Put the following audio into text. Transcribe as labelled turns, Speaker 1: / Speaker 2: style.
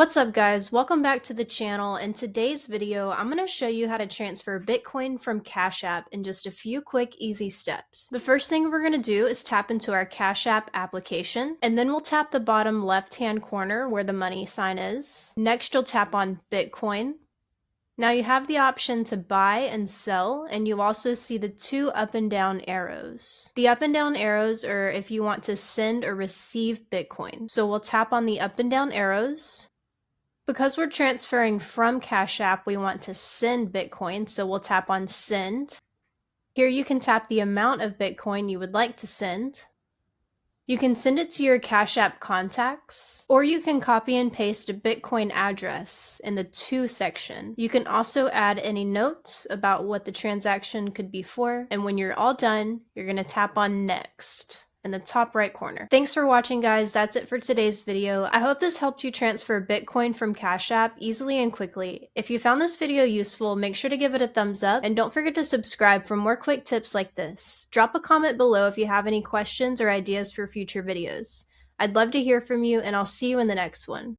Speaker 1: What's up guys, welcome back to the channel. In today's video, I'm going to show you how to transfer Bitcoin from Cash App in just a few quick, easy steps. The first thing we're going to do is tap into our Cash App application, and then we'll tap the bottom left-hand corner where the money sign is. Next, you'll tap on Bitcoin. Now you have the option to buy and sell, and you'll also see the two up and down arrows. The up and down arrows are if you want to send or receive Bitcoin. So we'll tap on the up and down arrows. Because we're transferring from Cash App, we want to send Bitcoin, so we'll tap on Send. Here you can tap the amount of Bitcoin you would like to send. You can send it to your Cash App contacts, or you can copy and paste a Bitcoin address in the To section. You can also add any notes about what the transaction could be for, and when you're all done, you're going to tap on Next in the top right corner. Thanks for watching guys, that's it for today's video. I hope this helped you transfer Bitcoin from Cash App easily and quickly. If you found this video useful, make sure to give it a thumbs up and don't forget to subscribe for more quick tips like this. Drop a comment below if you have any questions or ideas for future videos. I'd love to hear from you and I'll see you in the next one.